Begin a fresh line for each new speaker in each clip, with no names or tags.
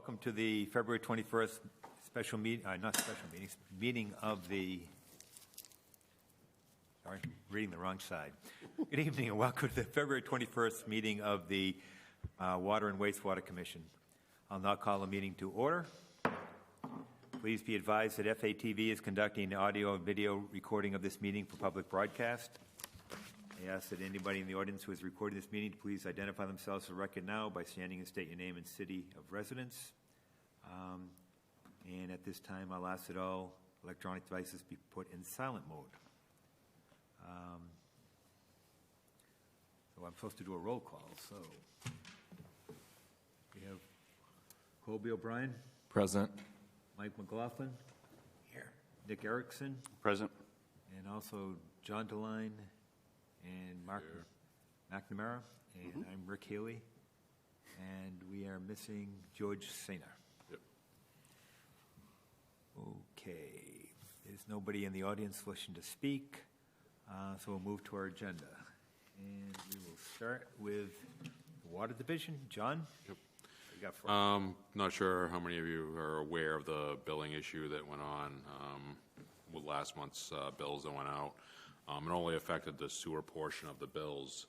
Welcome to the February 21st special meeting, not special meetings, meeting of the, sorry, reading the wrong side. Good evening and welcome to the February 21st meeting of the Water and Wastewater Commission. I'll now call the meeting to order. Please be advised that FATV is conducting audio and video recording of this meeting for public broadcast. I ask that anybody in the audience who is recording this meeting to please identify themselves for the record now by standing and state your name and city of residence. And at this time, I'll ask that all electronic devices be put in silent mode. So I'm supposed to do a roll call. So we have Colby O'Brien.
Present.
Mike McLaughlin. Here. Nick Erickson.
Present.
And also John DeLine and Mark McNamara, and I'm Rick Haley, and we are missing George Sainer.
Yep.
Okay, there's nobody in the audience wishing to speak, so we'll move to our agenda. And we will start with the Water Division. John?
Yep.
What you got for us?
Not sure how many of you are aware of the billing issue that went on with last month's bills that went out. It only affected the sewer portion of the bills.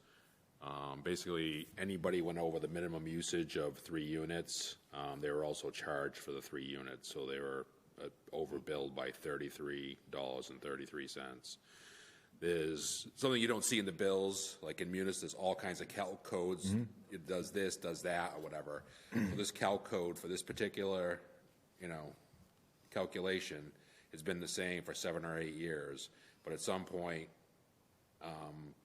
Basically, anybody went over the minimum usage of 3 units, they were also charged for the 3 units, so they were overbilled by $33.33. There's something you don't see in the bills, like in Munis, there's all kinds of calc codes. It does this, does that, or whatever. So this calc code for this particular, calculation has been the same for 7 or 8 years. But at some point,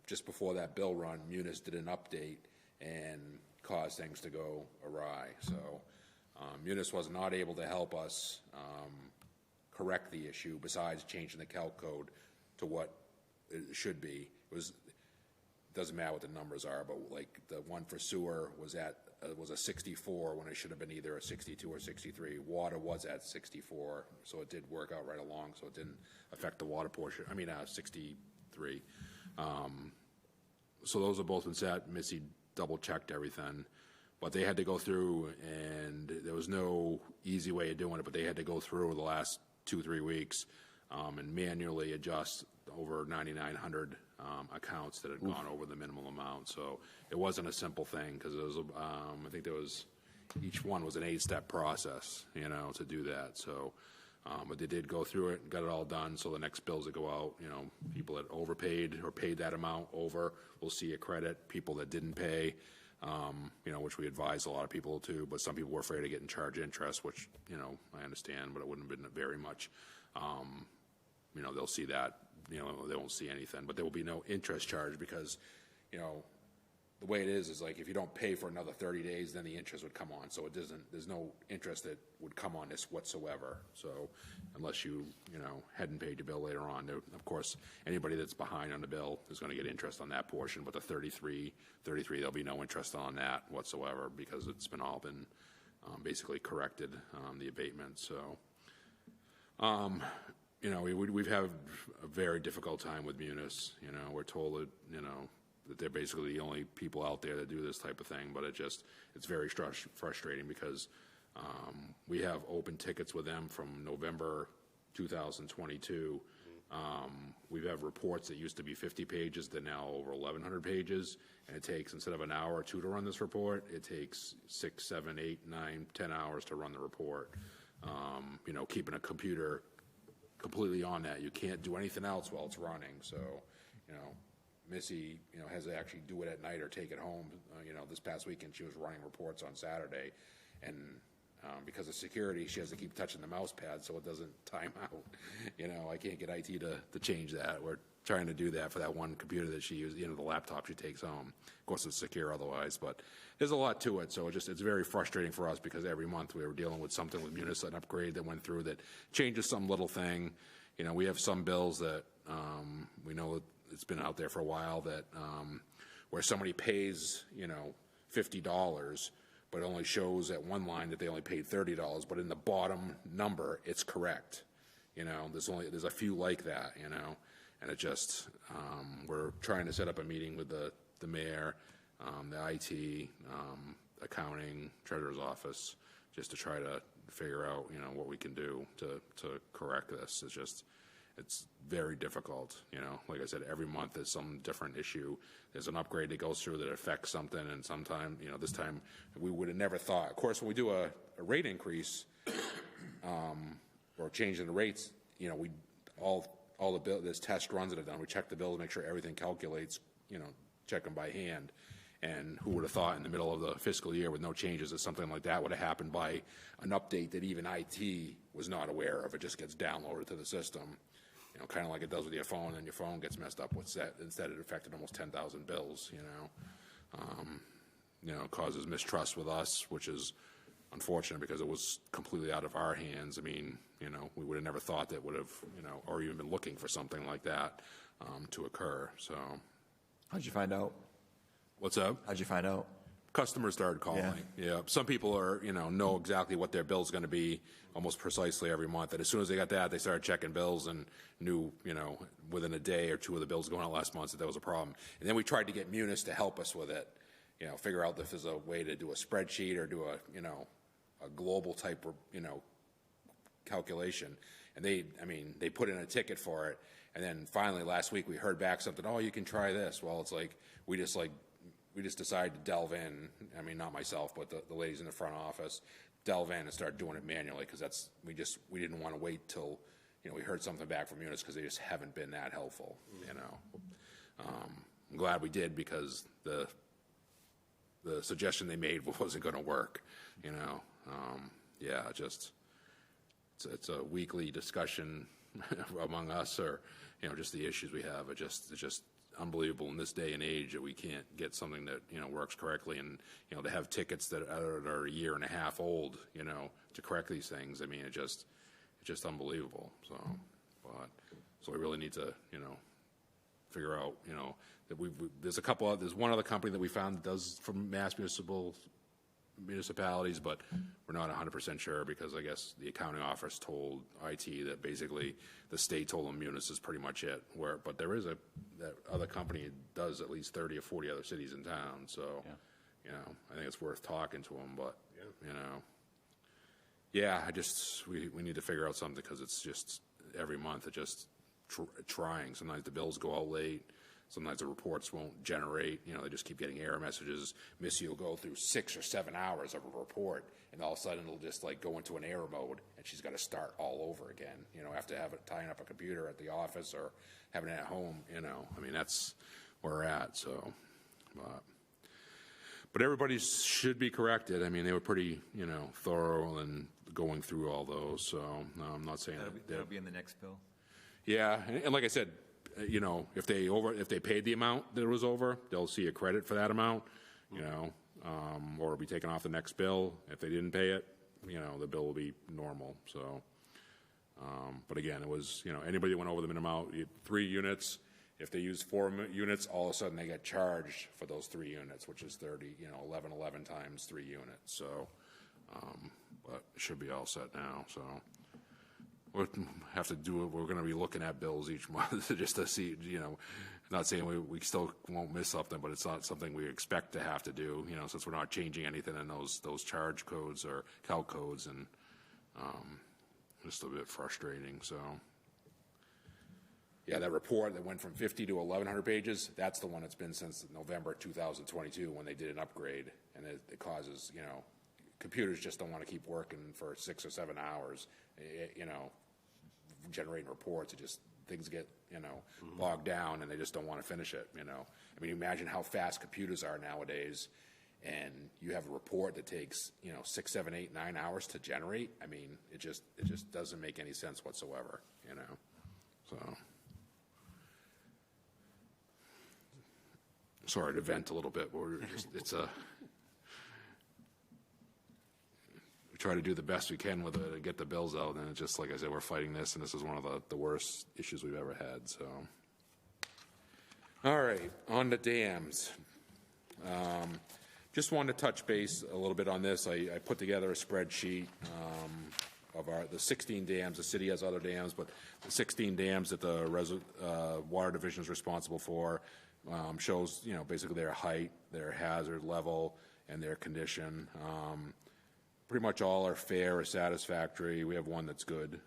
just before that bill run, Munis did an update and caused things to go awry. So Munis was not able to help us correct the issue besides changing the calc code to what it should be. It doesn't matter what the numbers are, but like the one for sewer was a 64 when it should have been either a 62 or 63. Water was at 64, so it did work out right along, so it didn't affect the water portion. 63. So those are both been set. Missy double-checked everything, but they had to go through, and there was no easy way of doing it, but they had to go through the last 2-3 weeks and manually adjust over 9,900 accounts that had gone over the minimum amount. So it wasn't a simple thing because it was, I think there was, each one was an 8-step process, to do that. So, but they did go through it and got it all done. So the next bills that go out, people that overpaid or paid that amount over will see a credit. People that didn't pay, which we advise a lot of people to, but some people were afraid of getting charged interest, which, I understand, but it wouldn't have been very much. They'll see that, they won't see anything, but there will be no interest charge because, the way it is like if you don't pay for another 30 days, then the interest would come on. So there's no interest that would come on this whatsoever. So unless you, hadn't paid your bill later on, of course, anybody that's behind on the bill is going to get interest on that portion, but the 33, there'll be no interest on that whatsoever because it's been all been basically corrected, the abatement. So, we've had a very difficult time with Munis. We're told that, that they're basically the only people out there that do this type of thing, but it's very frustrating because we have open tickets with them from November 2022. We have reports that used to be 50 pages that are now over 1,100 pages, and it takes, instead of an hour or two to run this report, it takes 6, 7, 8, 9, 10 hours to run the report. Keeping a computer completely on that. You can't do anything else while it's running. So, Missy, has to actually do it at night or take it home. This past weekend she was running reports on Saturday, and because of security, she has to keep touching the mouse pad so it doesn't time out. I can't get IT to change that. We're trying to do that for that one computer that she uses, the laptop she takes home. Of course, it's secure otherwise, but there's a lot to it. So it's very frustrating for us because every month we were dealing with something with Munis, an upgrade that went through that changes some little thing. We have some bills that we know it's been out there for a while that where somebody pays, $50, but it only shows at one line that they only paid $30, but in the bottom number, it's correct. There's a few like that, and it just, we're trying to set up a meeting with the mayor, the IT, accounting, treasurer's office, just to try to figure out, you know, what we can do to correct this. It's very difficult, you know. Like I said, every month there's some different issue. There's an upgrade that goes through that affects something, and sometime, you know, this time we would have never thought. Of course, when we do a rate increase or changing the rates, you know, we all the bill, there's test runs that are done. We check the bill to make sure everything calculates, you know, check them by hand. And who would have thought in the middle of the fiscal year with no changes that something like that would have happened by an update that even IT was not aware of. It just gets downloaded to the system. You know, kind of like it does with your phone, and your phone gets messed up with that. Instead, it affected almost 10,000 bills, you know. It causes mistrust with us, which is unfortunate because it was completely out of our hands. I mean, you know, we would have never thought that would have, you know, or even been looking for something like that to occur. So.
How'd you find out?
What's up?
How'd you find out?
Customers started calling. Yeah. Some people are, you know exactly what their bill's going to be almost precisely every month. And as soon as they got that, they started checking bills and knew, you know, within a day or two of the bills going out last month that there was a problem. And then we tried to get Munis to help us with it, you know, figure out if there's a way to do a spreadsheet or do a, you know, a global type, you know, calculation. And they put in a ticket for it. And then finally last week we heard back something, oh, you can try this. Well, it's like, we just decided to delve in. I mean, not myself, but the ladies in the front office delve in and start doing it manually because we didn't want to wait till, you know, we heard something back from Munis because they just haven't been that helpful, you know. I'm glad we did because the suggestion they made wasn't going to work, you know. It's a weekly discussion among us, or, you know, just the issues we have. It's just unbelievable in this day and age that we can't get something that, you know, works correctly, and, you know, to have tickets that are a year and a half old, you know, to correct these things. I mean, it's just unbelievable. So we really need to, you know, figure out, you know, that there's one other company that we found that does from mass municipalities, but we're not 100% sure because I guess the accounting office told IT that basically the state told them Munis is pretty much it. But there is that other company that does at least 30 or 40 other cities in town. So, you know, I think it's worth talking to them. But you know, we need to figure out something because it's just every month it just trying. Sometimes the bills go out late. Sometimes the reports won't generate. You know, they just keep getting error messages. Missy will go through 6 or 7 hours of a report, and all of a sudden it'll just like go into an error mode, and she's got to start all over again. You know, after tying up a computer at the office or having it at home. You know, I mean, that's where we're at. So, but everybody should be corrected. I mean, they were pretty, you know, thorough and going through all those. So no, I'm not saying
that'll be in the next bill.
Yeah, and like I said, you know, if they paid the amount that it was over, they'll see a credit for that amount, you know, or it'll be taken off the next bill. If they didn't pay it, you know, the bill will be normal. So, but again, it was, you know, anybody that went over the minimum amount, 3 units. If they use 4 units, all of a sudden they get charged for those 3 units, which is 30, you know, 11 times 3 units. So, but it should be all set now. So. We'll have to do it. We're going to be looking at bills each month just to see, you know, not saying we still won't miss something, but it's not something we expect to have to do, you know, since we're not changing anything in those charge codes or calc codes, and just a bit frustrating. So, yeah, that report that went from 50 to 1,100 pages, that's the one that's been since November 2022 when they did an upgrade, and it causes, you know, computers just don't want to keep working for 6 or 7 hours, you know, generating reports. It just, things get, you know, bogged down, and they just don't want to finish it, you know. I mean, imagine how fast computers are nowadays, and you have a report that takes, you know, 6, 7, 8, 9 hours to generate. I mean, it just doesn't make any sense whatsoever, you know. So, sorry to vent a little bit, but try to do the best we can with it and get the bills out, and it's just like I said, we're fighting this, and this is one of the worst issues we've ever had. So, all right, on the dams. Just wanted to touch base a little bit on this. I put together a spreadsheet of the 16 dams. The city has other dams, but the 16 dams that the water division is responsible for shows, you know, basically their height, their hazard level, and their condition. pretty much all are fair or satisfactory. We have one that's good.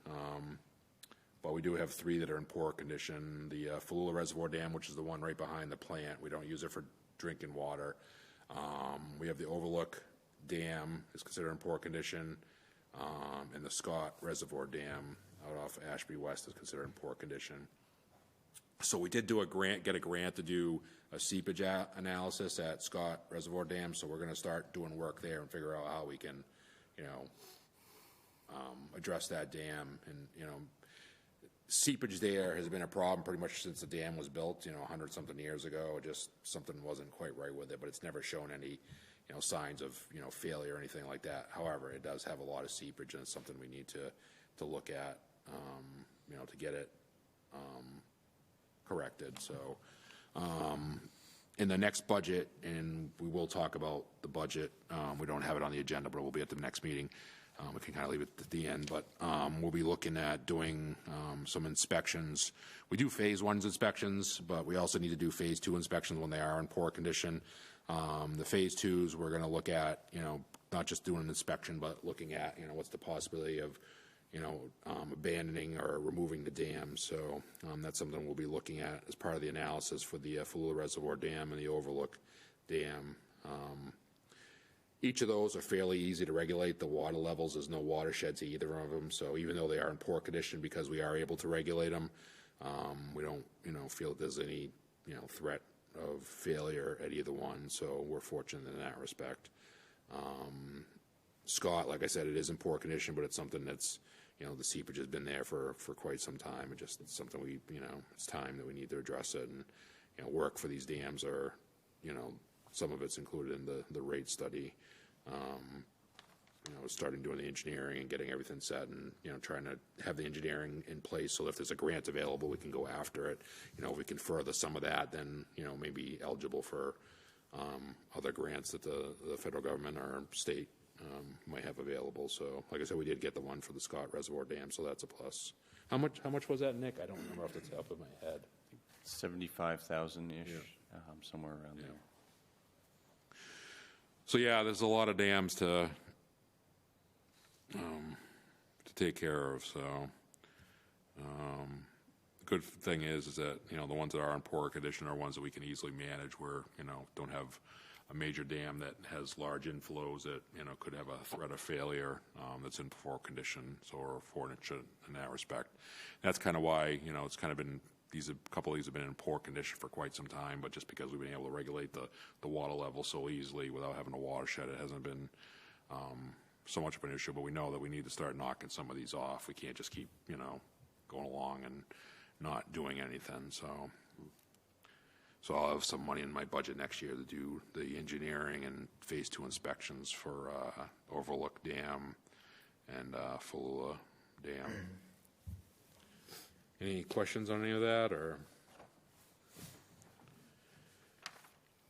But we do have 3 that are in poor condition. The Falula Reservoir Dam, which is the one right behind the plant. We don't use it for drinking water. We have the Overlook Dam is considered in poor condition. And the Scott Reservoir Dam out off Ashby West is considered in poor condition. So we did get a grant to do a seepage analysis at Scott Reservoir Dam. So we're going to start doing work there and figure out how we can, address that dam. And, seepage there has been a problem pretty much since the dam was built, 100-something years ago. Just something wasn't quite right with it, but it's never shown any, signs of, failure or anything like that. However, it does have a lot of seepage, and it's something we need to look at, to get it corrected. So in the next budget, and we will talk about the budget, we don't have it on the agenda, but it will be at the next meeting. We can kind of leave it at the end, but we'll be looking at doing some inspections. We do phase 1 inspections, but we also need to do phase 2 inspections when they are in poor condition. The phase 2s, we're going to look at, not just doing an inspection, but looking at, what's the possibility of, abandoning or removing the dam. So that's something we'll be looking at as part of the analysis for the Falula Reservoir Dam and the Overlook Dam. Each of those are fairly easy to regulate. The water levels, there's no watersheds to either of them. So even though they are in poor condition, because we are able to regulate them, we don't, feel that there's any, threat of failure at either one. So we're fortunate in that respect. Scott, like I said, it is in poor condition, but it's something that's, the seepage has been there for quite some time. It's something we, it's time that we need to address it, and, work for these dams are, some of it's included in the rate study. Starting doing the engineering and getting everything set, and trying to have the engineering in place so if there's a grant available, we can go after it. If we can further some of that, then maybe eligible for other grants that the federal government or state might have available. So, like I said, we did get the one for the Scott Reservoir Dam, so that's a plus. How much was that, Nick? I don't remember off the top of my head.
75,000-ish, somewhere around there.
So yeah, there's a lot of dams to take care of. So the good thing is that the ones that are in poor condition are ones that we can easily manage. Where don't have a major dam that has large inflows that could have a threat of failure that's in poor condition. So we're fortunate in that respect. That's kind of why it's kind of been. A couple of these have been in poor condition for quite some time, but just because we've been able to regulate the water level so easily without having a watershed, it hasn't been so much of an issue. But we know that we need to start knocking some of these off. We can't just keep going along and not doing anything. So I'll have some money in my budget next year to do the engineering and phase 2 inspections for Overlook Dam and Falula Dam. Any questions on any of that, or?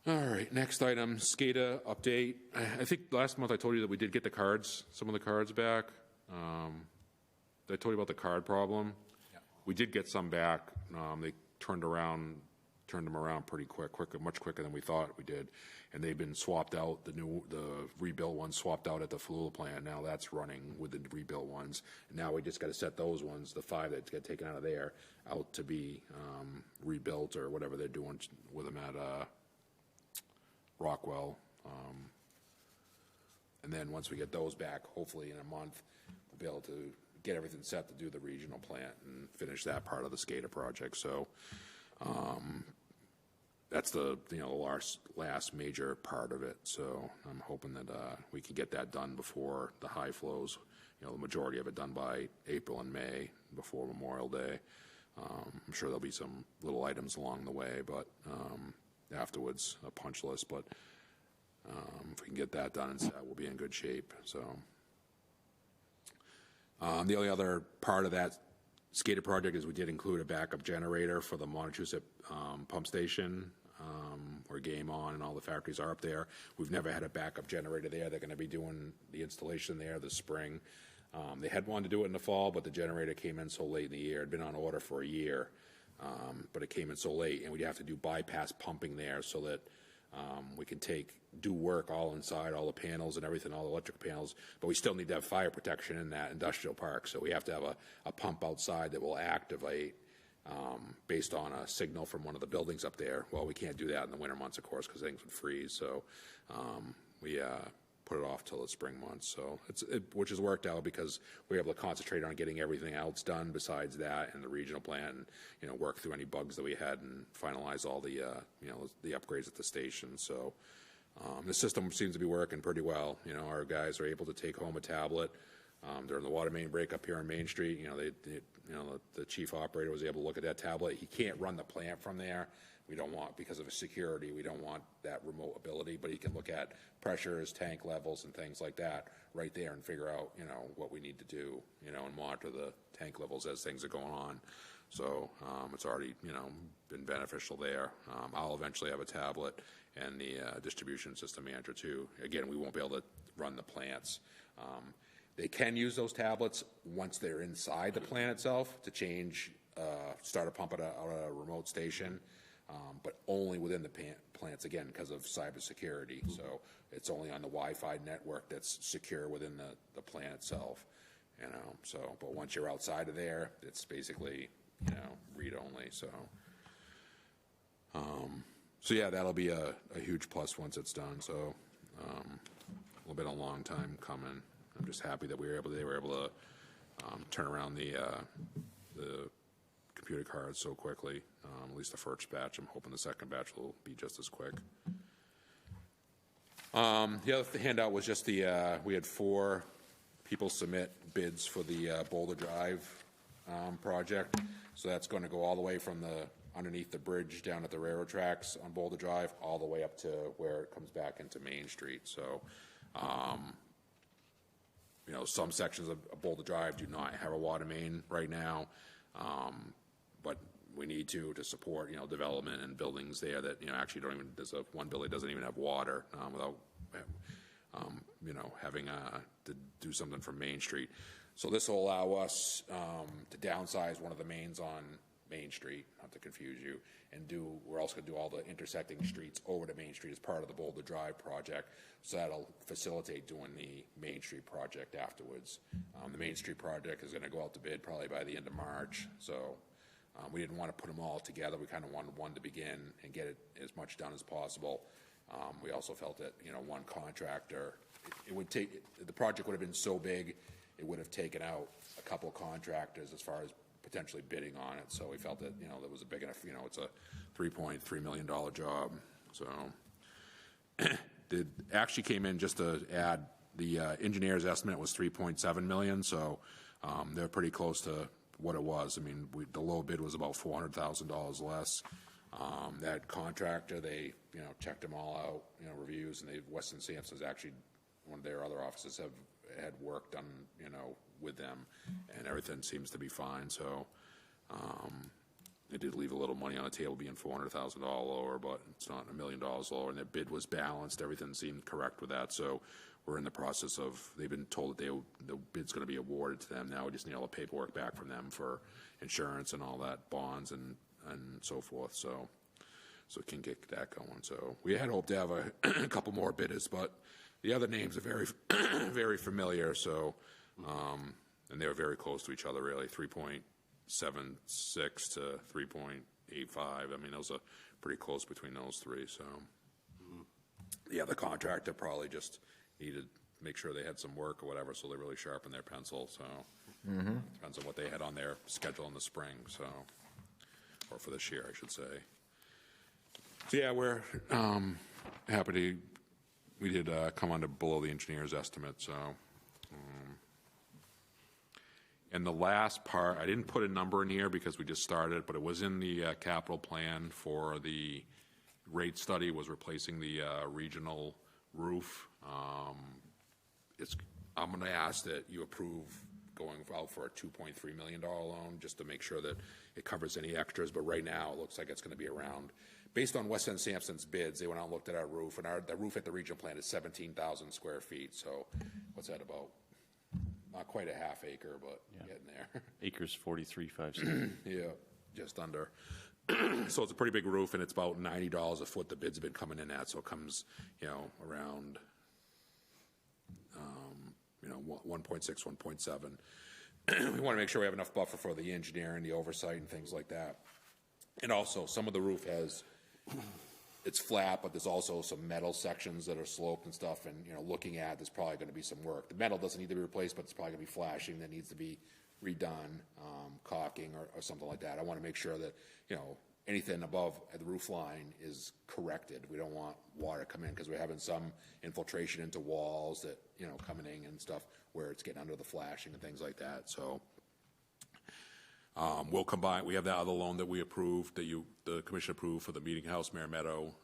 All right, next item, SCADA update. I think last month I told you that we did get the cards, some of the cards back. I told you about the card problem. Yeah. We did get some back. They turned them around pretty quick, much quicker than we thought we did. And they've been swapped out, the rebuilt ones swapped out at the Falula plant. Now that's running with the rebuilt ones. And now we just got to set those ones, the 5 that get taken out of there, out to be rebuilt or whatever they're doing with them at Rockwell. And then once we get those back, hopefully in a month, we'll be able to get everything set to do the regional plant and finish that part of the SCADA project. So that's the last major part of it. So I'm hoping that we can get that done before the high flows. The majority of it done by April and May before Memorial Day. I'm sure there'll be some little items along the way, but afterwards a punch list. But if we can get that done and set, we'll be in good shape. So the only other part of that SCADA project is we did include a backup generator for the Montechusett pump station, where Game On and all the factories are up there. We've never had a backup generator there. They're going to be doing the installation there this spring. They had wanted to do it in the fall, but the generator came in so late in the year. It had been on order for a year, but it came in so late, and we'd have to do bypass pumping there so that We can do work all inside, all the panels and everything, all the electric panels, but we still need to have fire protection in that industrial park. So we have to have a pump outside that will activate based on a signal from one of the buildings up there. Well, we can't do that in the winter months, of course, because things would freeze. So we put it off till the spring months. So which has worked out because we're able to concentrate on getting everything else done besides that and the regional plan, and work through any bugs that we had and finalize all the the upgrades at the station. So the system seems to be working pretty well. Our guys are able to take home a tablet during the water main break up here on Main Street. The chief operator was able to look at that tablet. He can't run the plant from there. We don't want, because of security, we don't want that remote ability, but he can look at pressures, tank levels, and things like that right there and figure out, what we need to do, and monitor the tank levels as things are going on. So it's already, been beneficial there. I'll eventually have a tablet and the distribution system manager too. Again, we won't be able to run the plants. They can use those tablets once they're inside the plant itself to change, start a pump at a remote station. But only within the plants, again, because of cybersecurity. So it's only on the Wi-Fi network that's secure within the plant itself. But once you're outside of there, it's basically, read only. So yeah, that'll be a huge plus once it's done. So it'll been a long time coming. I'm just happy that they were able to turn around the computer cards so quickly. At least the first batch. I'm hoping the second batch will be just as quick. The other handout was just we had 4 people submit bids for the Boulder Drive project. So that's going to go all the way from underneath the bridge down at the railroad tracks on Boulder Drive all the way up to where it comes back into Main Street. So some sections of Boulder Drive do not have a water main right now, but we need to support development and buildings there that actually don't even. There's one building doesn't even have water without having to do something from Main Street. So this will allow us to downsize one of the mains on Main Street, not to confuse you, and we're also going to do all the intersecting streets over to Main Street as part of the Boulder Drive project. So that'll facilitate doing the Main Street project afterwards. The Main Street project is going to go out to bid probably by the end of March. So we didn't want to put them all together. We kind of wanted one to begin and get it as much done as possible. We also felt that one contractor, it would take, the project would have been so big, it would have taken out a couple of contractors as far as potentially bidding on it. So we felt that that was a big enough. It's a $3.3 million job. So it actually came in, just to add, the engineer's estimate was $3.7 million. So they're pretty close to what it was. I mean, the low bid was about $400,000 less. That contractor, they checked them all out, reviews, and Weston Sampson's actually, one of their other offices had work done, with them, and everything seems to be fine. So they did leave a little money on the table, being $400,000 lower, but it's not $1 million lower, and their bid was balanced. Everything seemed correct with that. So we're in the process of, they've been told that the bid's going to be awarded to them. Now we just need all the paperwork back from them for insurance and all that, bonds and so forth. So we can get that going. So we had hoped to have a couple more bidders, but the other names are very, very familiar. So, and they were very close to each other, really, 3.76 to 3.85. I mean, those are pretty close between those three. So, the other contractor probably just needed to make sure they had some work or whatever, so they really sharpened their pencil. So, depends on what they had on their schedule in the spring. So, or for this year, I should say. So, yeah, we're happy to. We did come under below the engineer's estimate. So, and the last part, I didn't put a number in here because we just started, but it was in the capital plan for the rate study, was replacing the regional roof. I'm going to ask that you approve going out for a $2.3 million loan just to make sure that it covers any extras. But right now, it looks like it's going to be around, based on West End Sampson's bids, they went out and looked at our roof, and the roof at the regional plant is 17,000 square feet. So what's that about? Not quite a half acre, but getting there.
Acres 43,560.
Yeah, just under. So it's a pretty big roof, and it's about $90 a foot. The bids have been coming in at, so it comes, around, 1.6, 1.7. We want to make sure we have enough buffer for the engineering, the oversight, and things like that. And also, some of the roof it's flat, but there's also some metal sections that are sloped and stuff, and, looking at, there's probably going to be some work. The metal doesn't need to be replaced, but it's probably going to be flashing that needs to be redone, caulking or something like that. I want to make sure that, anything above the roof line is corrected. We don't want water to come in because we're having some infiltration into walls that, coming in and stuff where it's getting under the flashing and things like that. So we'll combine, we have that other loan that we approved, that the commission approved for the Meeting House Mare Meadow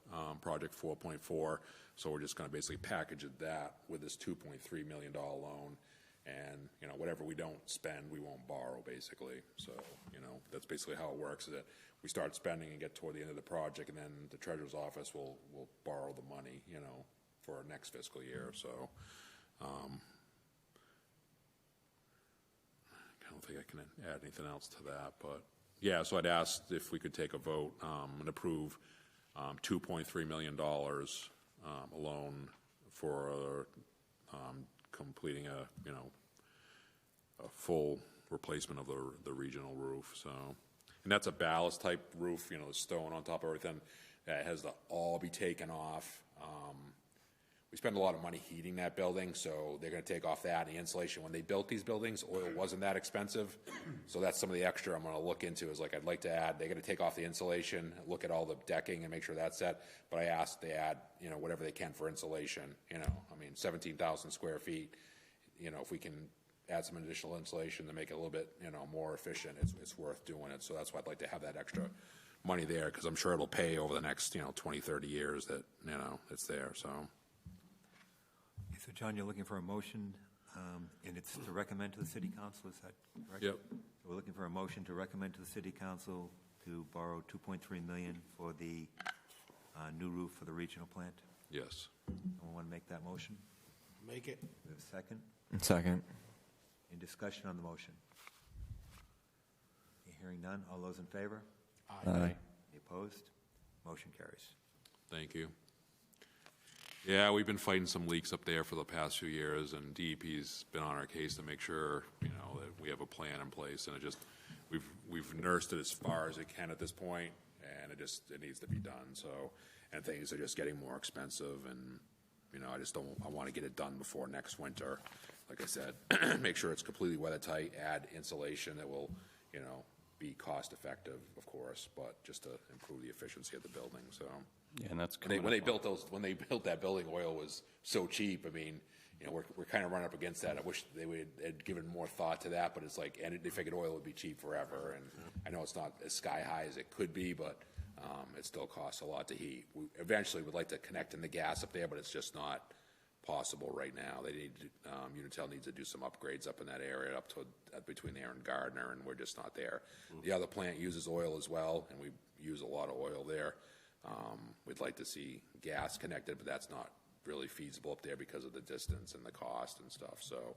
project 4.4. So we're just going to basically package that with this $2.3 million loan. And, whatever we don't spend, we won't borrow, basically. So, that's basically how it works, is that we start spending and get toward the end of the project, and then the treasurer's office will borrow the money, for our next fiscal year. So, I don't think I can add anything else to that. But, yeah, so I'd asked if we could take a vote and approve $2.3 million a loan for completing a full replacement of the regional roof. So, and that's a ballast type roof, the stone on top of everything that has to all be taken off. We spend a lot of money heating that building, so they're going to take off that and the insulation. When they built these buildings, oil wasn't that expensive, so that's some of the extra I'm going to look into. Is like, I'd like to add, they're going to take off the insulation, look at all the decking and make sure that's set, but I asked they add, whatever they can for insulation. 17,000 square feet, if we can add some additional insulation to make it a little bit, more efficient, it's worth doing it. So that's why I'd like to have that extra money there, because I'm sure it'll pay over the next, 20, 30 years that, it's there. So.
So, John, you're looking for a motion, and it's to recommend to the city council, is that correct?
Yep.
So we're looking for a motion to recommend to the city council to borrow $2.3 million for the new roof for the regional plant.
Yes.
Someone want to make that motion?
Make it.
We have a second?
Second.
Any discussion on the motion? Hearing none. All those in favor?
Aye.
Any opposed? Motion carries.
Thank you. Yeah, we've been fighting some leaks up there for the past few years, and DEP's been on our case to make sure, that we have a plan in place, and we've nursed it as far as it can at this point, and it needs to be done. So, and things are just getting more expensive, and I want to get it done before next winter. Like I said, make sure it's completely weather tight, add insulation that will, be cost effective, of course, but just to improve the efficiency of the building. So.
Yeah, and that's
When they built that building, oil was so cheap. I mean, we're kind of running up against that. I wish they had given more thought to that, but it's like, and they figured oil would be cheap forever. And I know it's not as sky high as it could be, but it still costs a lot to heat. We eventually would like to connect in the gas up there, but it's just not possible right now. They need Unitil needs to do some upgrades up in that area, up to between there and Gardner, and we're just not there. The other plant uses oil as well, and we use a lot of oil there. We'd like to see gas connected, but that's not really feasible up there because of the distance and the cost and stuff. So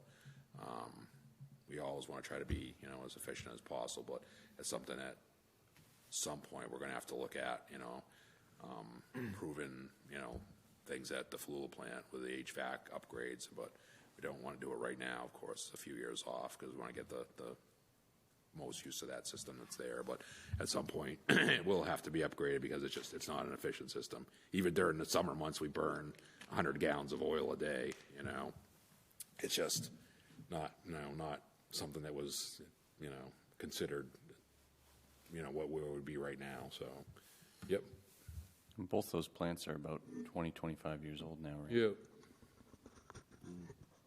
we always want to try to be, as efficient as possible, but it's something that some point we're going to have to look at, improving, things at the Flula plant with the HVAC upgrades, but we don't want to do it right now, of course, a few years off, because we want to get the most use of that system that's there. But at some point it will have to be upgraded because it's not an efficient system. Even during the summer months, we burn 100 gallons of oil a day. It's just not something that was considered what we would be right now. So yep.
And both those plants are about 20, 25 years old now, right?
Yep.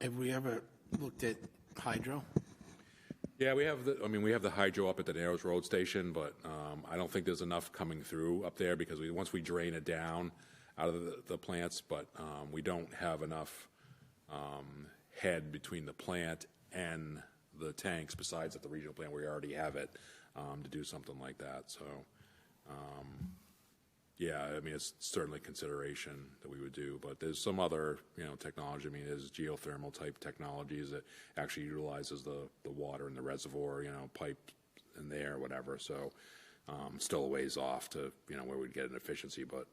Have we ever looked at hydro?
Yeah, we have the hydro up at the Narrows Road Station, but I don't think there's enough coming through up there because once we drain it down out of the plants, but we don't have enough head between the plant and the tanks, besides at the regional plant where we already have it, to do something like that. So, yeah, it's certainly consideration that we would do, but there's some other, technology. There's geothermal type technologies that actually utilizes the water in the reservoir, pipe in there, whatever. So Still a ways off to, where we'd get an efficiency, but,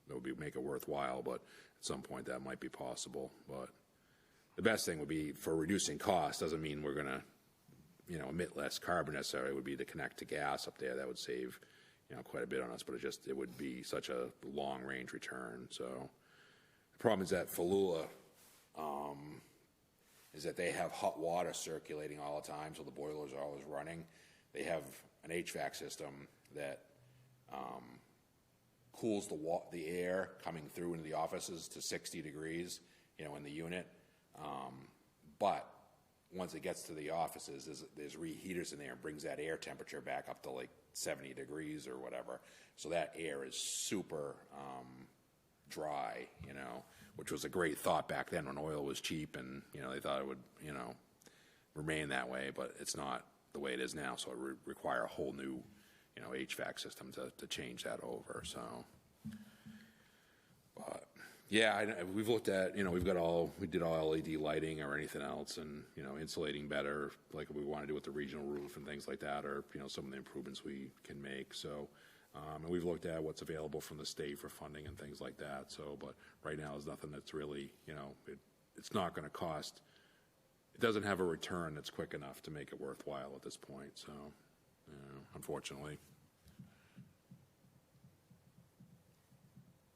that would make it worthwhile, but at some point that might be possible. But the best thing would be, for reducing costs, doesn't mean we're gonna, emit less carbon necessarily, would be to connect to gas up there. That would save, quite a bit on us, but it would be such a long-range return. So the problem is that Falula, is that they have hot water circulating all the time, so the boilers are always running. They have an HVAC system that cools the air coming through into the offices to 60 degrees, in the unit. But once it gets to the offices, there's reheaters in there and brings that air temperature back up to like 70 degrees or whatever. So that air is super dry, which was a great thought back then when oil was cheap and, they thought it would, remain that way, but it's not the way it is now. So it would require a whole new, HVAC system to change that over. So, but yeah, we've looked at, we did all LED lighting or anything else, and, insulating better, like we want to do with the regional roof and things like that, or, some of the improvements we can make. So, and we've looked at what's available from the state for funding and things like that. So, but right now there's nothing that's really, it's not going to cost, it doesn't have a return that's quick enough to make it worthwhile at this point. So, unfortunately.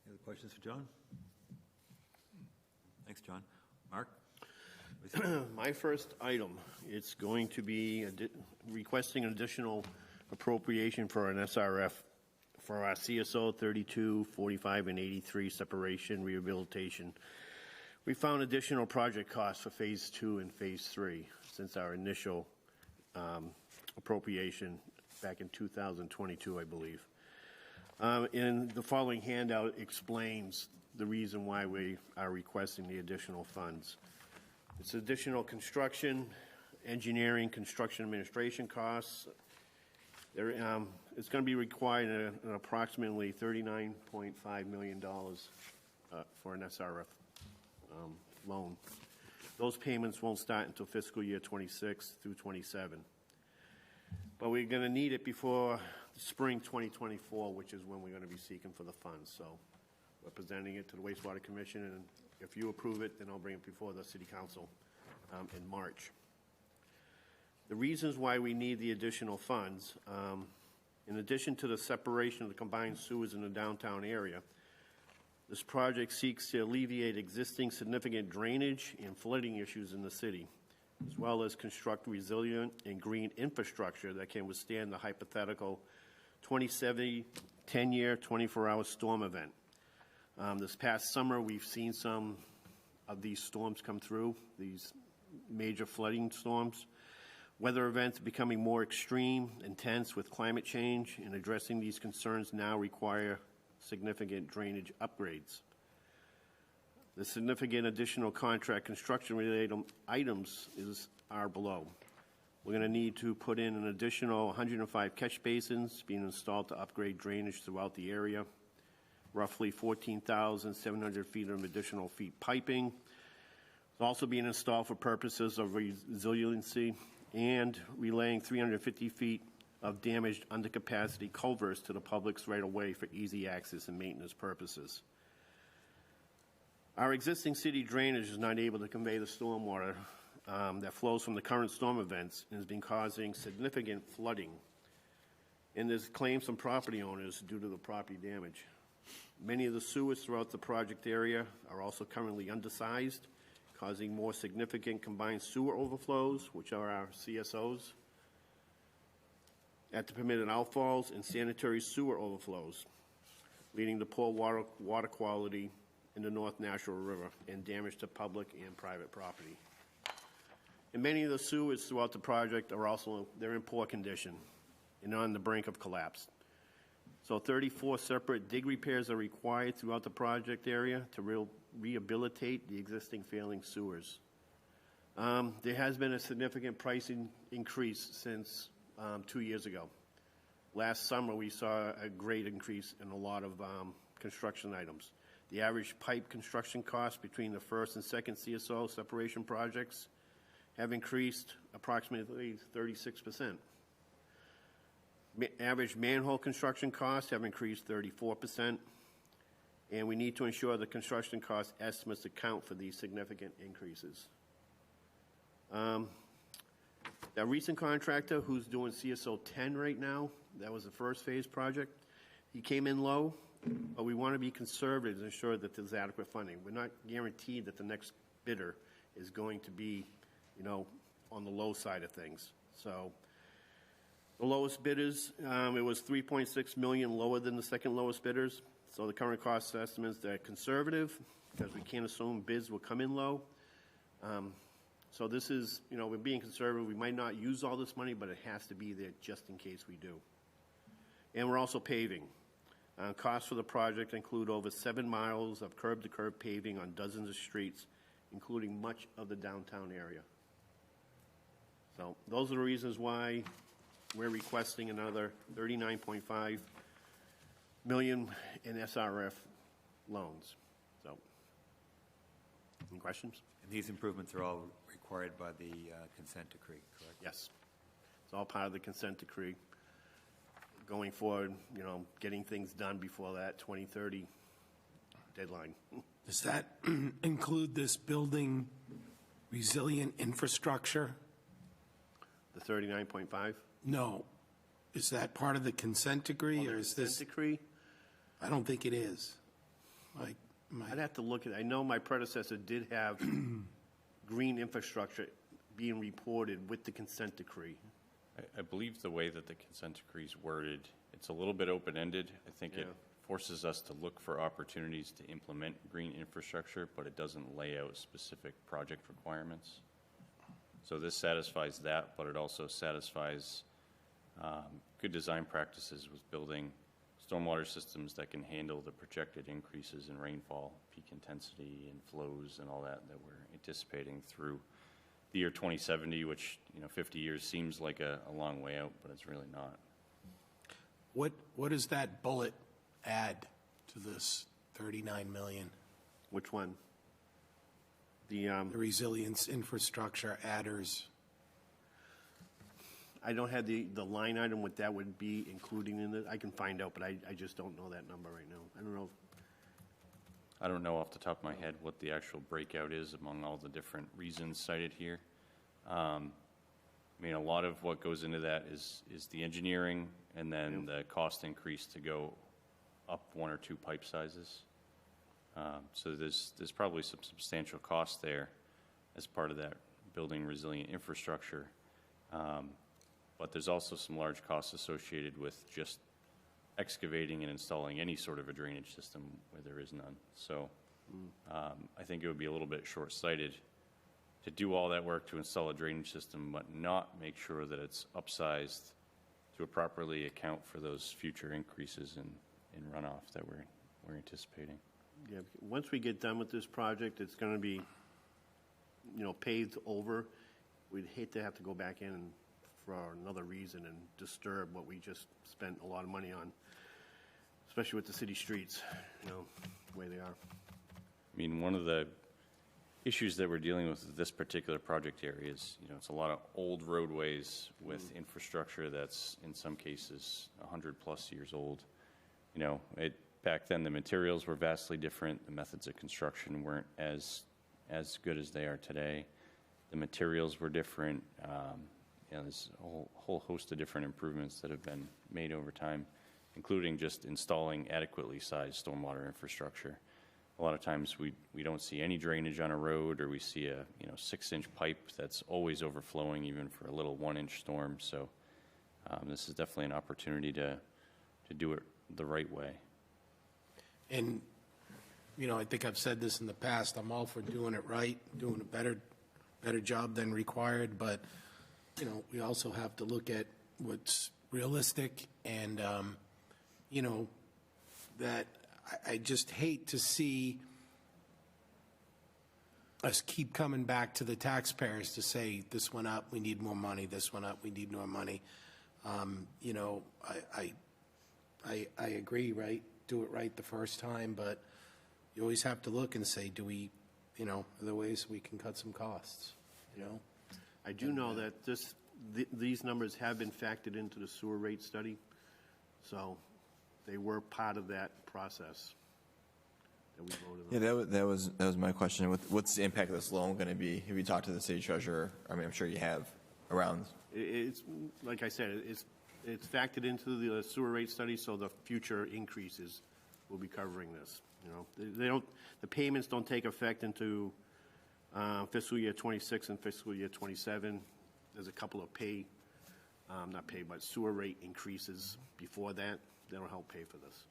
Any other questions for John? Thanks, John. Mark?
My first item, it's going to be requesting an additional appropriation for an SRF for our CSO 32, 45, and 83 separation rehabilitation. We found additional project costs for Phase 2 and Phase 3 since our initial appropriation back in 2022, I believe. And the following handout explains the reason why we are requesting the additional funds. It's additional construction, engineering, construction administration costs. It's going to be required an approximately $39.5 million for an SRF loan. Those payments won't start until fiscal year 26 through 27. But we're going to need it before spring 2024, which is when we're going to be seeking for the funds. So we're presenting it to the Wastewater Commission, and if you approve it, then I'll bring it before the City Council in March. The reasons why we need the additional funds, in addition to the separation of the combined sewers in the downtown area, this project seeks to alleviate existing significant drainage and flooding issues in the city, as well as construct resilient and green infrastructure that can withstand the hypothetical 2070 10-year, 24-hour storm event. This past summer, we've seen some of these storms come through, these major flooding storms. Weather events becoming more extreme, intense with climate change, and addressing these concerns now require significant drainage upgrades. The significant additional contract construction-related items are below. We're going to need to put in an additional 105 catch basins being installed to upgrade drainage throughout the area, roughly 14,700 feet of additional piping. It's also being installed for purposes of resiliency and relaying 350 feet of damaged undercapacity culverts to the public's right-of-way for easy access and maintenance purposes. Our existing city drainage is not able to convey the stormwater that flows from the current storm events and has been causing significant flooding. And there's claims from property owners due to the property damage. Many of the sewers throughout the project area are also currently undersized, causing more significant combined sewer overflows, which are our CSOs, at the permitted outfalls, and sanitary sewer overflows, leading to poor water quality in the North Nashua River and damage to public and private property. And many of the sewers throughout the project are also, they're in poor condition and on the brink of collapse. So 34 separate dig repairs are required throughout the project area to rehabilitate the existing failing sewers. There has been a significant pricing increase since 2 years ago. Last summer, we saw a great increase in a lot of construction items. The average pipe construction cost between the first and second CSO separation projects have increased approximately 36%. Average manhole construction costs have increased 34%, and we need to ensure the construction cost estimates account for these significant increases. That recent contractor who's doing CSO 10 right now, that was the first phase project, he came in low, but we want to be conservative to ensure that there's adequate funding. We're not guaranteed that the next bidder is going to be, on the low side of things. So the lowest bidders, it was 3.6 million lower than the second lowest bidders. So the current cost estimates are conservative because we can't assume bids will come in low. So this is, we're being conservative. We might not use all this money, but it has to be there just in case we do. And we're also paving. Costs for the project include over 7 miles of curb-to-curb paving on dozens of streets, including much of the downtown area. So those are the reasons why we're requesting another $39.5 million in SRF loans. So, any questions?
And these improvements are all required by the consent decree, correct?
Yes. It's all part of the consent decree. Going forward, getting things done before that 2030 deadline.
Does that include this building resilient infrastructure?
The 39.5?
No. Is that part of the consent decree, or is this?
Consent decree?
I don't think it is.
I'd have to look at it. I know my predecessor did have green infrastructure being reported with the consent decree.
I believe the way that the consent decree is worded, it's a little bit open-ended. I think it forces us to look for opportunities to implement green infrastructure, but it doesn't lay out specific project requirements. So this satisfies that, but it also satisfies good design practices with building stormwater systems that can handle the projected increases in rainfall, peak intensity, and flows and all that we're anticipating through the year 2070, which 50 years seems like a long way out, but it's really not.
What does that bullet add to this 39 million?
Which one? The
The resilience infrastructure adders.
I don't have the line item, what that would be including in it. I can find out, but I just don't know that number right now.
I don't know off the top of my head what the actual breakout is among all the different reasons cited here. A lot of what goes into that is the engineering and then the cost increase to go up 1 or 2 pipe sizes. So there's probably some substantial cost there as part of that building resilient infrastructure. But there's also some large costs associated with just excavating and installing any sort of a drainage system where there is none. So I think it would be a little bit short-sighted to do all that work to install a drainage system but not make sure that it's upsized to properly account for those future increases in runoff that we're anticipating.
Yeah, once we get done with this project, it's going to be, paved over. We'd hate to have to go back in for another reason and disturb what we just spent a lot of money on, especially with the city streets, the way they are.
One of the issues that we're dealing with this particular project area is, it's a lot of old roadways with infrastructure that's in some cases 100+ years old. Back then the materials were vastly different. The methods of construction weren't as good as they are today. The materials were different. There's a whole host of different improvements that have been made over time, including just installing adequately sized stormwater infrastructure. A lot of times we don't see any drainage on a road, or we see a 6-inch pipe that's always overflowing even for a little 1-inch storm. So this is definitely an opportunity to do it the right way.
And, I think I've said this in the past, I'm all for doing it right, doing a better job than required, but, we also have to look at what's realistic and, that I just hate to see us keep coming back to the taxpayers to say, this went up, we need more money, this went up, we need more money. I agree, right? Do it right the first time, but you always have to look and say, do we, are there ways we can cut some costs,
I do know that this these numbers have been factored into the sewer rate study, so they were part of that process that we voted on.
Yeah, that was my question. What's the impact of this loan going to be? Have you talked to the city treasurer? I mean, I'm sure you have around.
It's, like I said, it's factored into the sewer rate study, so the future increases will be covering this. You know, they don't, the payments don't take effect into fiscal year 26 and fiscal year 27. There's a couple of but sewer rate increases before that. That'll help pay for this.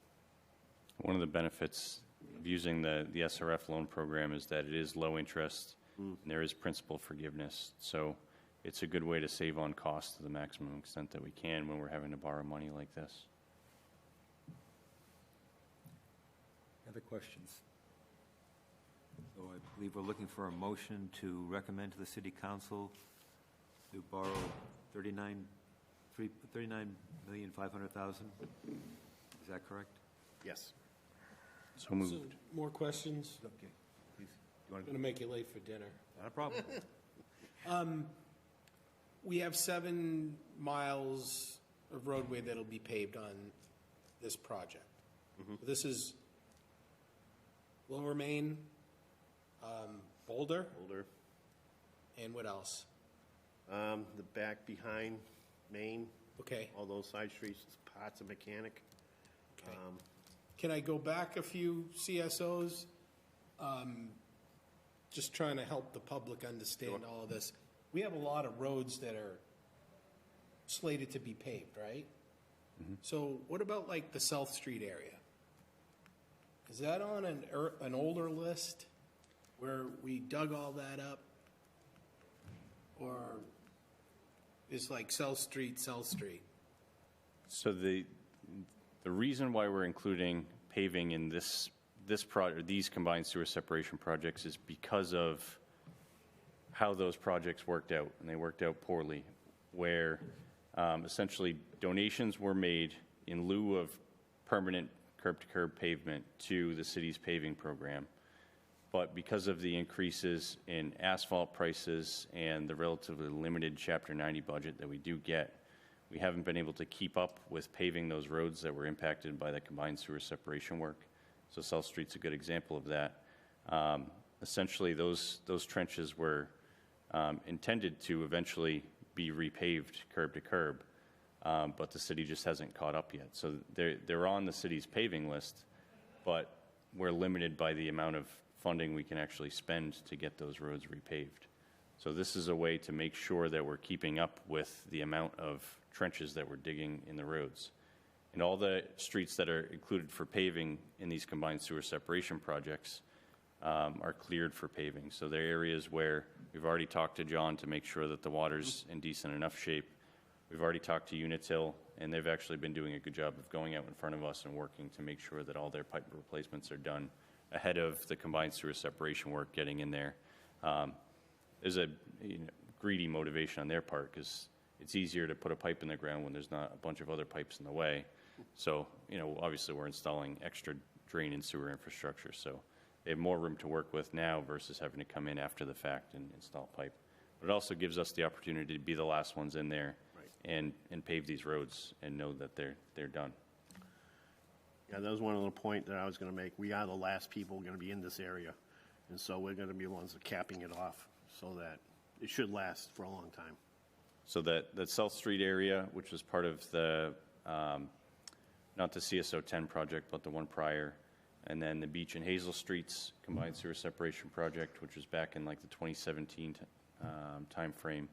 One of the benefits of using the SRF loan program is that it is low interest and there is principal forgiveness. So it's a good way to save on costs to the maximum extent that we can when we're having to borrow money like this.
Other questions? So I believe we're looking for a motion to recommend to the city council to borrow $39,500,000. Is that correct?
Yes.
So moved.
So, more questions?
Okay, please. You want
I'm going to make you late for dinner.
Not a problem.
We have 7 miles of roadway that'll be paved on this project. This is Lower Main, Boulder, and what else?
The back behind Maine,
Okay.
all those side streets, parts of Mechanic.
Okay. Can I go back a few CSOs? Just trying to help the public understand all of this. We have a lot of roads that are slated to be paved, right? So what about like the South Street area? Is that on an older list where we dug all that up? Or is like South Street?
So the reason why we're including paving in this project, these combined sewer separation projects, is because of how those projects worked out, and they worked out poorly, where essentially donations were made in lieu of permanent curb-to-curb pavement to the city's paving program. But because of the increases in asphalt prices and the relatively limited Chapter 90 budget that we do get, we haven't been able to keep up with paving those roads that were impacted by the combined sewer separation work. So South Street's a good example of that. Essentially, those trenches were intended to eventually be repaved curb to curb, but the city just hasn't caught up yet. So they're on the city's paving list, but we're limited by the amount of funding we can actually spend to get those roads repaved. So this is a way to make sure that we're keeping up with the amount of trenches that we're digging in the roads. And all the streets that are included for paving in these combined sewer separation projects are cleared for paving. So they're areas where we've already talked to John to make sure that the water's in decent enough shape. We've already talked to Unitil, and they've actually been doing a good job of going out in front of us and working to make sure that all their pipe replacements are done ahead of the combined sewer separation work getting in there. There's a greedy motivation on their part, because it's easier to put a pipe in the ground when there's not a bunch of other pipes in the way. So, obviously we're installing extra drain and sewer infrastructure, so they have more room to work with now versus having to come in after the fact and install pipe. But it also gives us the opportunity to be the last ones in there and pave these roads and know that they're done.
Yeah, that was one of the points that I was going to make. We are the last people going to be in this area, and so we're going to be the ones that capping it off so that it should last for a long time.
So that South Street area, which was part of the, not the CSO 10 project, but the one prior, and then the Beach and Hazel Streets combined sewer separation project, which was back in like the 2017 time frame.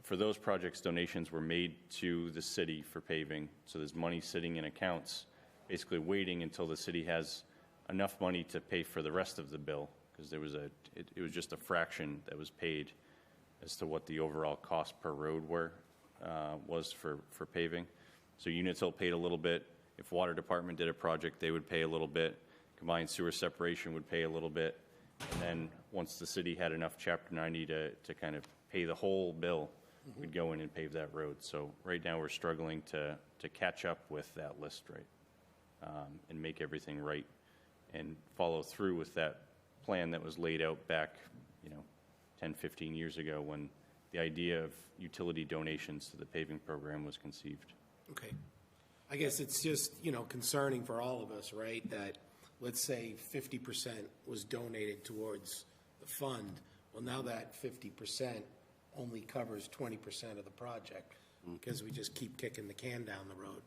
For those projects, donations were made to the city for paving. So there's money sitting in accounts, basically waiting until the city has enough money to pay for the rest of the bill, because it was just a fraction that was paid as to what the overall cost per road was for paving. So Unitil paid a little bit. If Water Department did a project, they would pay a little bit. Combined sewer separation would pay a little bit. And then once the city had enough Chapter 90 to kind of pay the whole bill, we'd go in and pave that road. So right now we're struggling to catch up with that list, and make everything right and follow through with that plan that was laid out back, 10, 15 years ago when the idea of utility donations to the paving program was conceived.
Okay. I guess it's just, concerning for all of us, right? That, let's say 50% was donated towards the fund. Well, now that 50% only covers 20% of the project because we just keep kicking the can down the road,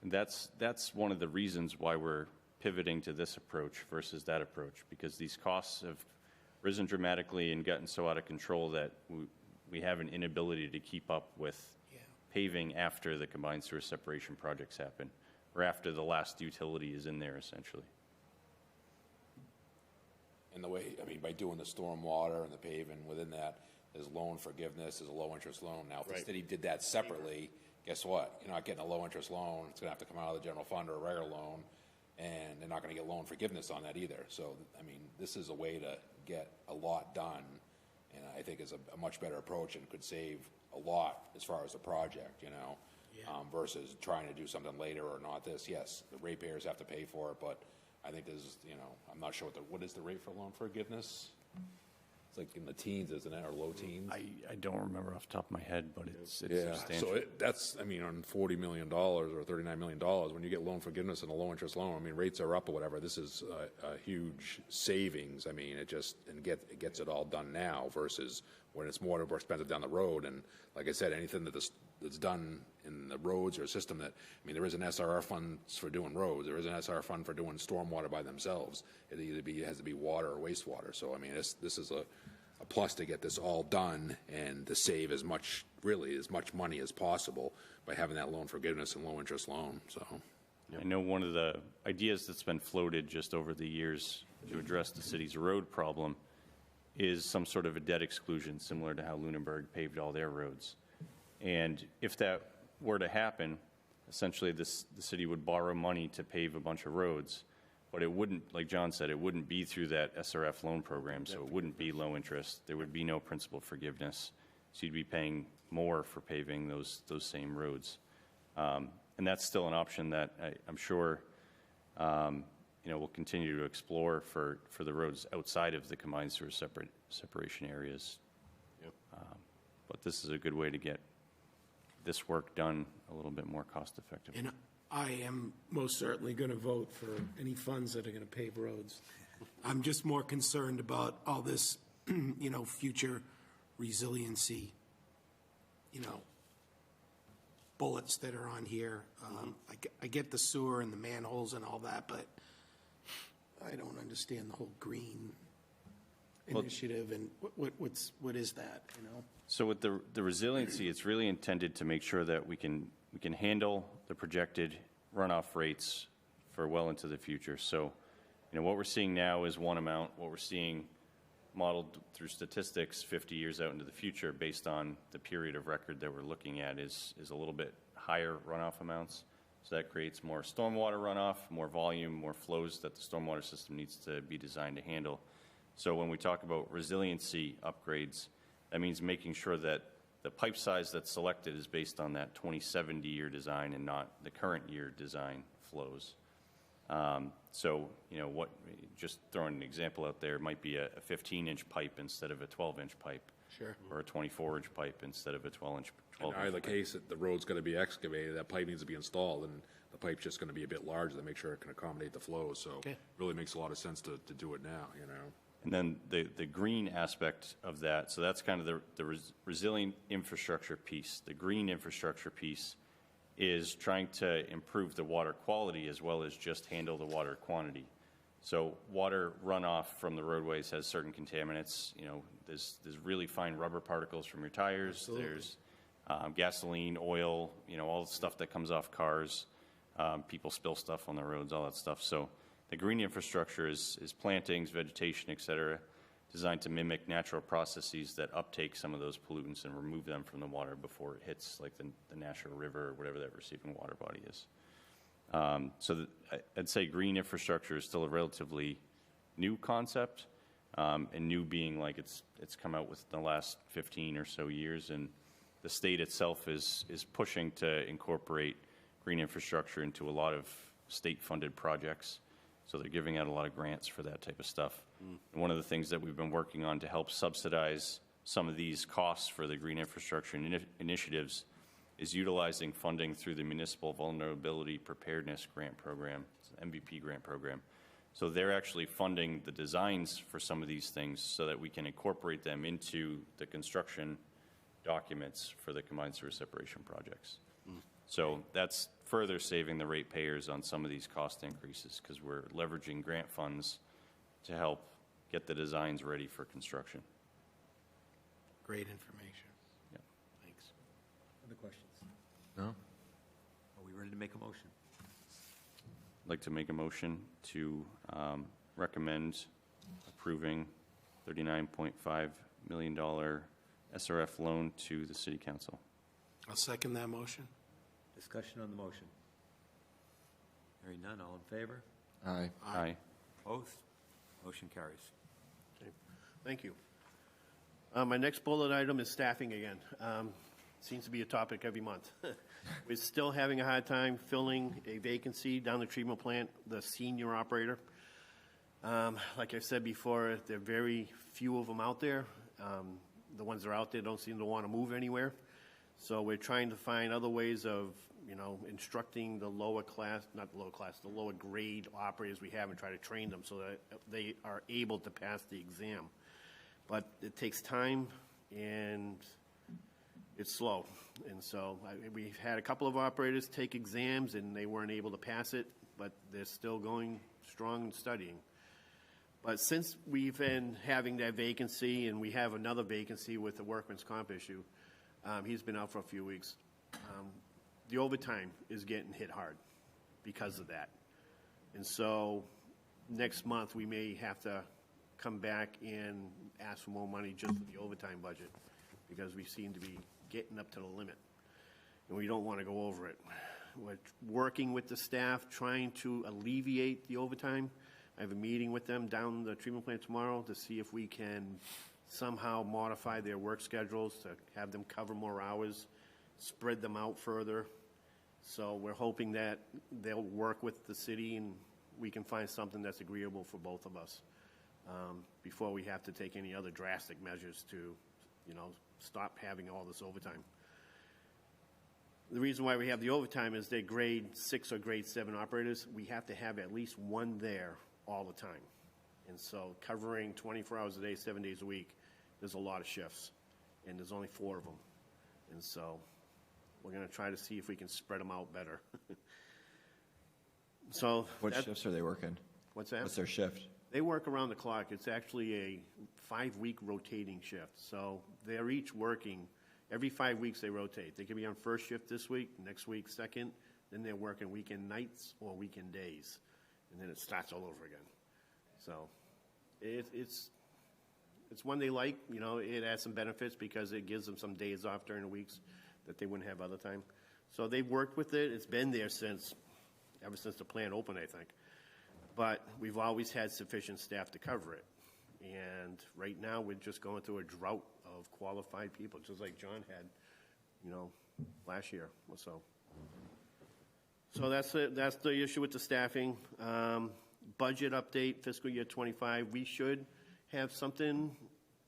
And that's one of the reasons why we're pivoting to this approach versus that approach, because these costs have risen dramatically and gotten so out of control that we have an inability to keep up with paving after the combined sewer separation projects happen, or after the last utility is in there, essentially.
And the way, by doing the storm water and the paving within that, there's loan forgiveness, there's a low-interest loan. Now, if the city did that separately, guess what? You're not getting a low-interest loan. It's going to have to come out of the general fund or a regular loan, and they're not going to get loan forgiveness on that either. So, this is a way to get a lot done, and I think is a much better approach and could save a lot as far as the project, versus trying to do something later or not this. Yes, the ratepayers have to pay for it, but I think there's, I'm not sure what is the rate for loan forgiveness? It's like in the teens, isn't it, or low teens?
I don't remember off the top of my head, but it's substantial.
So that's, on $40 million or $39 million, when you get loan forgiveness and a low-interest loan, rates are up or whatever, this is a huge savings. It gets it all done now versus when it's more expensive down the road. And like I said, anything that's done in the roads or system that, there is an SRR fund for doing roads. There is an SRR fund for doing stormwater by themselves. It has to be water or wastewater. So, this is a plus to get this all done and to save as much money as possible by having that loan forgiveness and low-interest loan, so.
I know one of the ideas that's been floated just over the years to address the city's road problem is some sort of a debt exclusion, similar to how Lunenburg paved all their roads. And if that were to happen, essentially the city would borrow money to pave a bunch of roads, but it wouldn't, like John said, it wouldn't be through that SRF loan program, so it wouldn't be low interest. There would be no principal forgiveness. So you'd be paying more for paving those same roads. And that's still an option that I'm sure we'll continue to explore for the roads outside of the combined sewer separation areas.
Yep.
But this is a good way to get this work done a little bit more cost effective.
And I am most certainly going to vote for any funds that are going to pave roads. I'm just more concerned about all this, future resiliency, bullets that are on here. I get the sewer and the manholes and all that, but I don't understand the whole green initiative and what is that,
So with the resiliency, it's really intended to make sure that we can handle the projected runoff rates for well into the future. So, what we're seeing now is one amount. What we're seeing modeled through statistics 50 years out into the future based on the period of record that we're looking at is a little bit higher runoff amounts. So that creates more stormwater runoff, more volume, more flows that the stormwater system needs to be designed to handle. So when we talk about resiliency upgrades, that means making sure that the pipe size that's selected is based on that 2070 year design and not the current year design flows. Just throwing an example out there, it might be a 15-inch pipe instead of a 12-inch pipe.
Sure.
Or a 24-inch pipe instead of a 12-inch.
In either case, the road's going to be excavated, that pipe needs to be installed, and the pipe's just going to be a bit larger to make sure it can accommodate the flow. So it really makes a lot of sense to do it now,
And then the green aspect of that, so that's kind of the resilient infrastructure piece. The green infrastructure piece is trying to improve the water quality as well as just handle the water quantity. So water runoff from the roadways has certain contaminants. There's really fine rubber particles from your tires.
Absolutely.
There's gasoline, oil, all the stuff that comes off cars. People spill stuff on the roads, all that stuff. So the green infrastructure is plantings, vegetation, et cetera, designed to mimic natural processes that uptake some of those pollutants and remove them from the water before it hits like the natural river or whatever that receiving water body is. I'd say green infrastructure is still a relatively new concept, and new being like it's come out within the last 15 or so years, and the state itself is pushing to incorporate green infrastructure into a lot of state-funded projects. So they're giving out a lot of grants for that type of stuff. And one of the things that we've been working on to help subsidize some of these costs for the green infrastructure initiatives is utilizing funding through the Municipal Vulnerability Preparedness Grant Program, MVP grant program. So they're actually funding the designs for some of these things so that we can incorporate them into the construction documents for the combined sewer separation projects. So that's further saving the ratepayers on some of these cost increases because we're leveraging grant funds to help get the designs ready for construction.
Great information.
Yeah.
Thanks.
Other questions?
No?
Are we ready to make a motion?
I'd like to make a motion to recommend approving $39.5 million SRF loan to the City Council.
I'll second that motion.
Discussion on the motion. Hearing none, all in favor?
Aye.
Aye.
Opposed? Motion carries.
Okay. Thank you. My next bullet item is staffing again. Seems to be a topic every month. We're still having a hard time filling a vacancy down the treatment plant, the senior operator. Like I said before, there are very few of them out there. The ones that are out there don't seem to want to move anywhere. So we're trying to find other ways of, instructing the lower class, not the lower class, the lower grade operators we have and try to train them so that they are able to pass the exam. But it takes time and it's slow. And so we've had a couple of operators take exams and they weren't able to pass it, but they're still going strong and studying. But since we've been having that vacancy and we have another vacancy with the workman's comp issue, he's been out for a few weeks. The overtime is getting hit hard because of that. And so next month we may have to come back and ask for more money just for the overtime budget because we seem to be getting up to the limit and we don't want to go over it. We're working with the staff trying to alleviate the overtime. I have a meeting with them down the treatment plant tomorrow to see if we can somehow modify their work schedules to have them cover more hours, spread them out further. So we're hoping that they'll work with the city and we can find something that's agreeable for both of us before we have to take any other drastic measures to, stop having all this overtime. The reason why we have the overtime is they're grade 6 or grade 7 operators. We have to have at least one there all the time. And so covering 24 hours a day, 7 days a week, there's a lot of shifts, and there's only 4 of them. And so we're going to try to see if we can spread them out better. So
What shifts are they working?
What's that?
What's their shift?
They work around the clock. It's actually a 5-week rotating shift. So they're each working. Every 5 weeks they rotate. They can be on first shift this week, next week second, then they're working weekend nights or weekend days. And then it starts all over again. So it's one they like. It has some benefits because it gives them some days off during the weeks that they wouldn't have other time. So they've worked with it. It's been there ever since the plant opened, I think. But we've always had sufficient staff to cover it. And right now we're just going through a drought of qualified people, just like John had, last year or so. So that's it. That's the issue with the staffing. Budget update, fiscal year 25. We should have something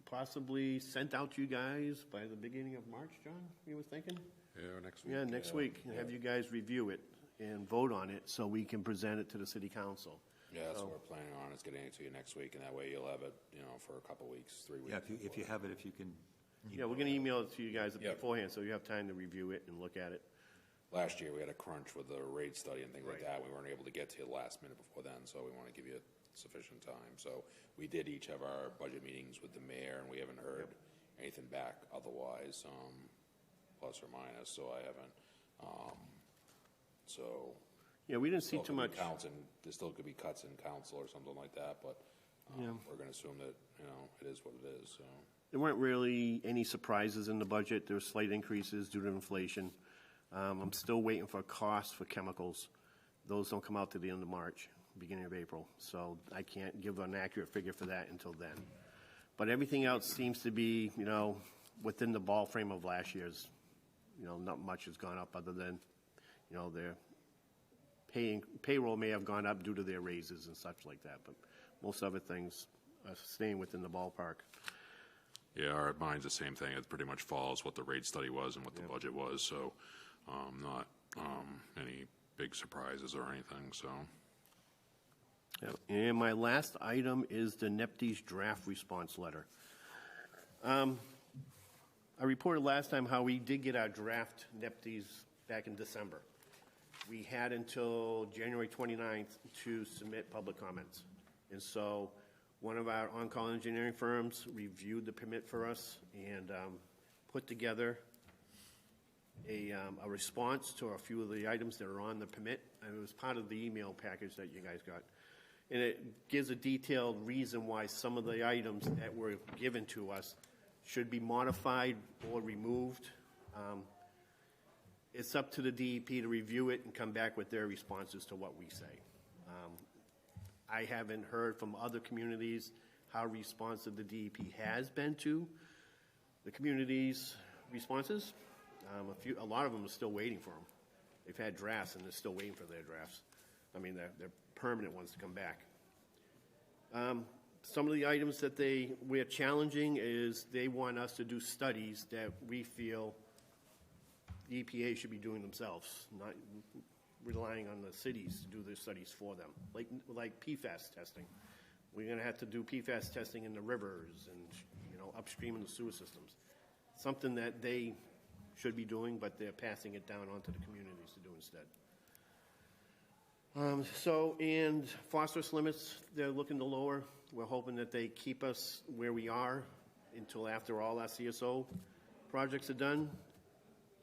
possibly sent out to you guys by the beginning of March, John, you were thinking?
Yeah, next week.
Yeah, next week. Have you guys review it and vote on it so we can present it to the city council.
Yeah, that's what we're planning on, is getting it to you next week, and that way you'll have it, for a couple weeks, 3 weeks.
Yeah, if you have it, if you can.
Yeah, we're going to email it to you guys
Yep.
beforehand so you have time to review it and look at it.
Last year, we had a crunch with the rate study and things like
Right.
that. We weren't able to get to you the last minute before then, so we want to give you sufficient time. So we did each have our budget meetings with the mayor, and we haven't heard anything back otherwise, plus or minus, so I haven't. So
Yeah, we didn't see
still
too
could be
much.
counts and there still could be cuts in council or something like that, but we're going to assume that, it is what it is, so.
There weren't really any surprises in the budget. There were slight increases due to inflation. I'm still waiting for costs for chemicals. Those don't come out to the end of March, beginning of April. So I can't give an accurate figure for that until then. But everything else seems to be, within the ball frame of last year's. Not much has gone up other than, their payroll may have gone up due to their raises and such like that. But most other things are staying within the ballpark.
Yeah, mine's the same thing. It pretty much follows what the rate study was and what the budget was, so not any big surprises or anything, so.
Yep. And my last item is the NEPD's draft response letter. I reported last time how we did get our draft NEPD's back in December. We had until January 29th to submit public comments. And so one of our on-call engineering firms reviewed the permit for us and put together a response to a few of the items that are on the permit. And it was part of the email package that you guys got. And it gives a detailed reason why some of the items that were given to us should be modified or removed. It's up to the DEP to review it and come back with their responses to what we say. I haven't heard from other communities how responsive the DEP has been to the community's responses. A lot of them are still waiting for them. They've had drafts and they're still waiting for their drafts. I mean, they're permanent ones to come back. Some of the items that we're challenging is they want us to do studies that we feel the EPA should be doing themselves, not relying on the cities to do their studies for them, like PFAS testing. We're going to have to do PFAS testing in the rivers and upstream in the sewer systems. Something that they should be doing, but they're passing it down onto the communities to do instead. And phosphorus limits, they're looking to lower. We're hoping that they keep us where we are until after all our CSO projects are done,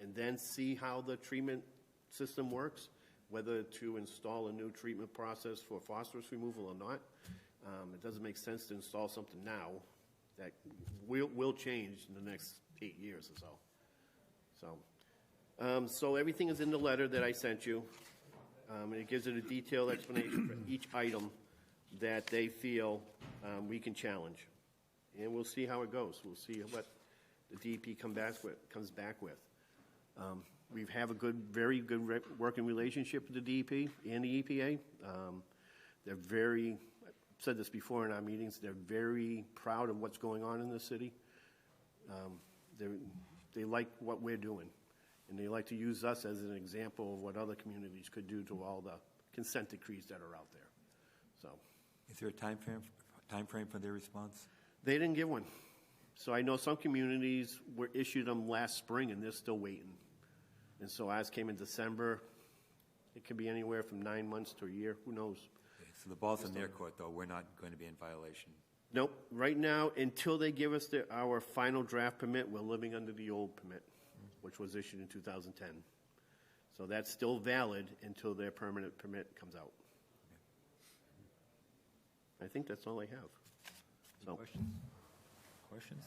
and then see how the treatment system works, whether to install a new treatment process for phosphorus removal or not. It doesn't make sense to install something now that will change in the next 8 years or so. So everything is in the letter that I sent you. It gives it a detailed explanation for each item that they feel we can challenge. And we'll see how it goes. We'll see what the DEP comes back with. We have a very good working relationship with the DEP and the EPA. They're very, I've said this before in our meetings, they're very proud of what's going on in the city. They like what we're doing. And they like to use us as an example of what other communities could do to all the consent decrees that are out there. So,
Is there a time frame for their response?
they didn't give one. So I know some communities were issued them last spring and they're still waiting. And so ours came in December. It could be anywhere from 9 months to a year. Who knows?
Okay, so the ball's in their court, though. We're not going to be in violation.
Nope. Right now, until they give us our final draft permit, we're living under the old permit, which was issued in 2010. So that's still valid until their permanent permit comes out. I think that's all I have. So,
Questions?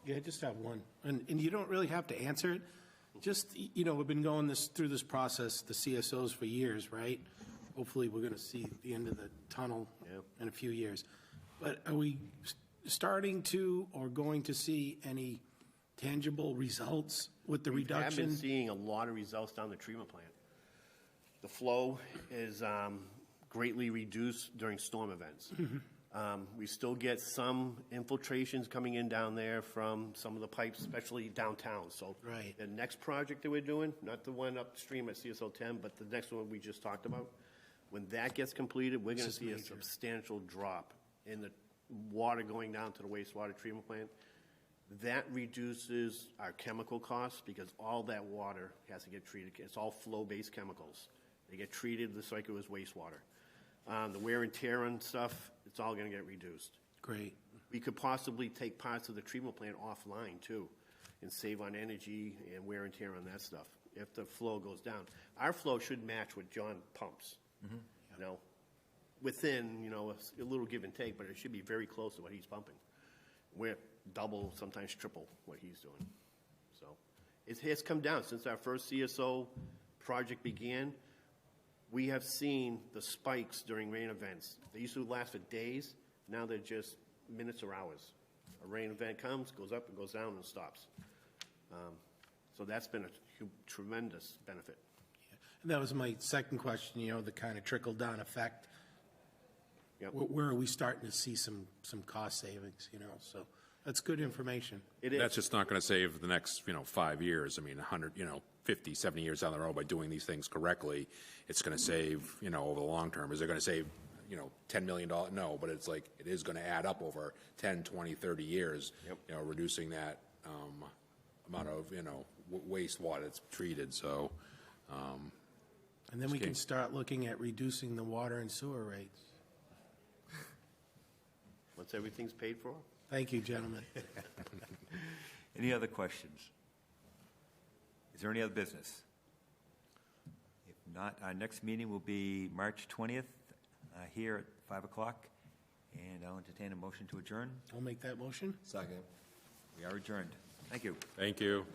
Yeah, I just have one. And you don't really have to answer it. Just, we've been going through this process, the CSOs, for years, right? Hopefully, we're going to see the end of the tunnel in a few years. But are we starting to or going to see any tangible results with the reduction?
I've been seeing a lot of results down the treatment plant. The flow is greatly reduced during storm events. We still get some infiltrations coming in down there from some of the pipes, especially downtown. So
Right.
the next project that we're doing, not the one upstream at CSO 10, but the next one we just talked about, when that gets completed, we're going to see a substantial drop in the water going down to the wastewater treatment plant. That reduces our chemical costs because all that water has to get treated. It's all flow-based chemicals. They get treated just like it was wastewater. The wear and tear on stuff, it's all going to get reduced.
Great.
We could possibly take parts of the treatment plant offline, too, and save on energy and wear and tear on that stuff if the flow goes down. Our flow should match what John pumps, within, a little give and take, but it should be very close to what he's pumping. We're double, sometimes triple what he's doing. So it has come down. Since our first CSO project began, we have seen the spikes during rain events. They used to last for days. Now they're just minutes or hours. A rain event comes, goes up, and goes down, and stops. So that's been a tremendous benefit.
And that was my second question, the kind of trickle-down effect.
Yep.
where are we starting to see some cost savings, so that's good information.
It is.
That's just not going to save the next, 5 years. I mean, 100, 50, 70 years down the road by doing these things correctly, it's going to save, over the long term. Is it going to save, $10 million? No, but it's like, it is going to add up over 10, 20, 30 years, reducing that amount of, wastewater that's treated, so.
And then we can start looking at reducing the water and sewer rates.
Once everything's paid for?
Thank you, gentlemen.
Any other questions? Is there any other business? If not, our next meeting will be March 20th here at 5 o'clock, and I'll entertain a motion to adjourn.
I'll make that motion.
Second.
We are adjourned. Thank you.
Thank you.